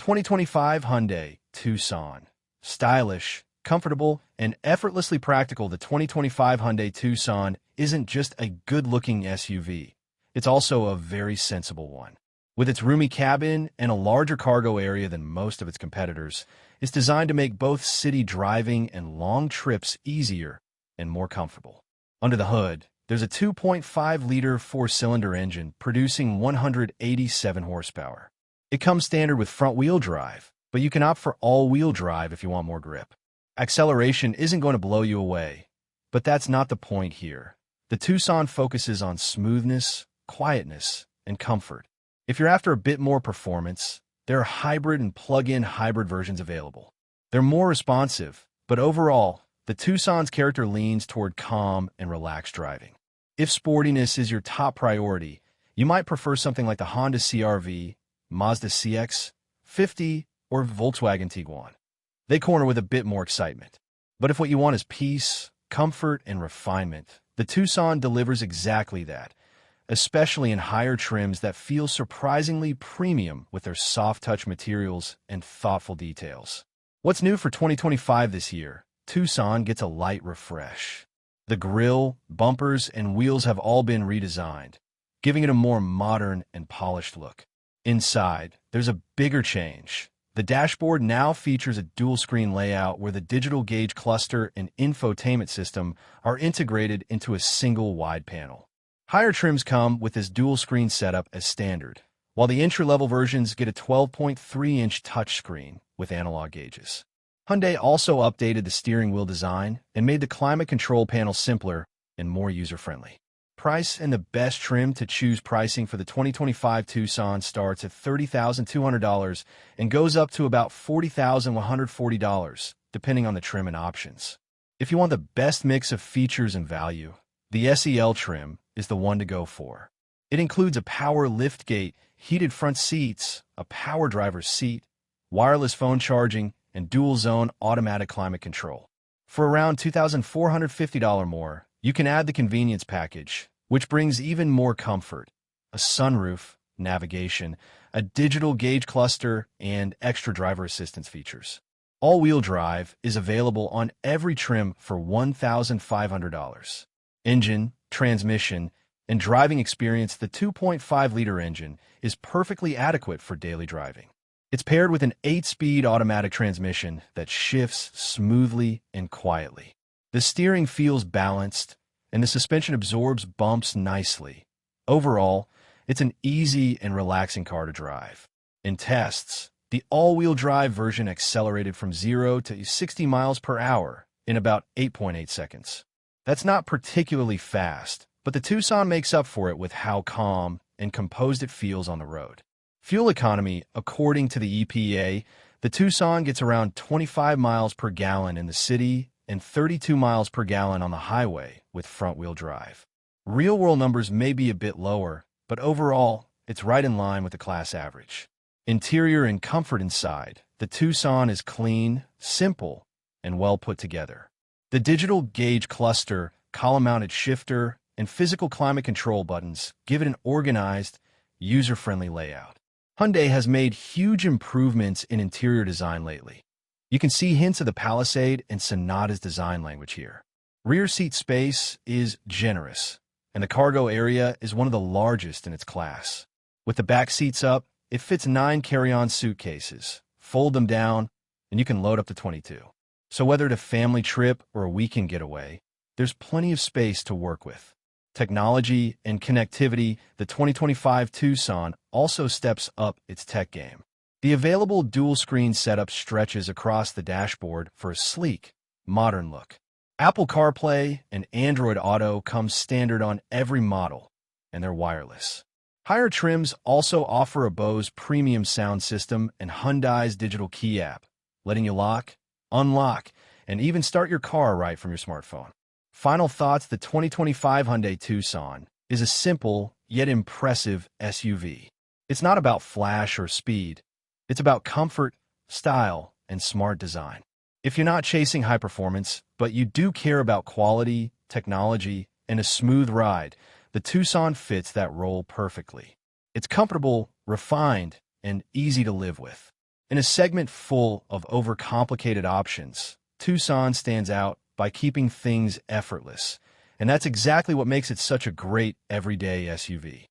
2025 Hyundai Tucson. Stylish, comfortable, and effortlessly practical, the 2025 Hyundai Tucson isn't just a good-looking SUV. It's also a very sensible one. With its roomy cabin and a larger cargo area than most of its competitors, it's designed to make both city driving and long trips easier and more comfortable. Under the hood, there's a 2.5-liter four-cylinder engine producing 187 horsepower. It comes standard with front-wheel drive, but you can opt for all-wheel drive if you want more grip. Acceleration isn't going to blow you away, but that's not the point here. The Tucson focuses on smoothness, quietness, and comfort. If you're after a bit more performance, there are hybrid and plug-in hybrid versions available. They're more responsive, but overall, the Tucson's character leans toward calm and relaxed driving. If sportiness is your top priority, you might prefer something like the Honda CR-V, Mazda CX-50, or Volkswagen Tiguan. They corner with a bit more excitement. But if what you want is peace, comfort, and refinement, the Tucson delivers exactly that, especially in higher trims that feel surprisingly premium with their soft-touch materials and thoughtful details. What's new for 2025 this year? Tucson gets a light refresh. The grille, bumpers, and wheels have all been redesigned, giving it a more modern and polished look. Inside, there's a bigger change. The dashboard now features a dual-screen layout where the digital gauge cluster and infotainment system are integrated into a single wide panel. Higher trims come with this dual-screen setup as standard, while the entry-level versions get a 12.3-inch touchscreen with analog gauges. Hyundai also updated the steering wheel design and made the climate control panel simpler and more user-friendly. Price and the best trim to choose. Pricing for the 2025 Tucson starts at $30,200 and goes up to about $40,140, depending on the trim and options. If you want the best mix of features and value, the SEL trim is the one to go for. It includes a power liftgate, heated front seats, a power driver's seat, wireless phone charging, and dual-zone automatic climate control. For around $2,450 more, you can add the convenience package, which brings even more comfort, a sunroof, navigation, a digital gauge cluster, and extra driver assistance features. All-wheel drive is available on every trim for $1,500. Engine, transmission, and driving experience. The 2.5-liter engine is perfectly adequate for daily driving. It's paired with an 8-speed automatic transmission that shifts smoothly and quietly. The steering feels balanced, and the suspension absorbs bumps nicely. Overall, it's an easy and relaxing car to drive. In tests, the all-wheel drive version accelerated from 0 to 60 miles per hour in about 8.8 seconds. That's not particularly fast, but the Tucson makes up for it with how calm and composed it feels on the road. Fuel economy. According to the EPA, the Tucson gets around 25 miles per gallon in the city and 32 miles per gallon on the highway with front-wheel drive. Real-world numbers may be a bit lower, but overall, it's right in line with the class average. Interior and comfort. Inside, the Tucson is clean, simple, and well put together. The digital gauge cluster, column-mounted shifter, and physical climate control buttons give it an organized, user-friendly layout. Hyundai has made huge improvements in interior design lately. You can see hints of the Palisade and Sonata's design language here. Rear seat space is generous, and the cargo area is one of the largest in its class. With the back seats up, it fits 9 carry-on suitcases. Fold them down, and you can load up to 22. So whether it's a family trip or a weekend getaway, there's plenty of space to work with. Technology and connectivity. The 2025 Tucson also steps up its tech game. The available dual-screen setup stretches across the dashboard for a sleek, modern look. Apple CarPlay and Android Auto come standard on every model, and they're wireless. Higher trims also offer a Bose premium sound system and Hyundai's digital key app, letting you lock, unlock, and even start your car right from your smartphone. Final thoughts. The 2025 Hyundai Tucson is a simple yet impressive SUV. It's not about flash or speed. It's about comfort, style, and smart design. If you're not chasing high performance, but you do care about quality, technology, and a smooth ride, the Tucson fits that role perfectly. It's comfortable, refined, and easy to live with. In a segment full of overcomplicated options, Tucson stands out by keeping things effortless, and that's exactly what makes it such a great everyday SUV.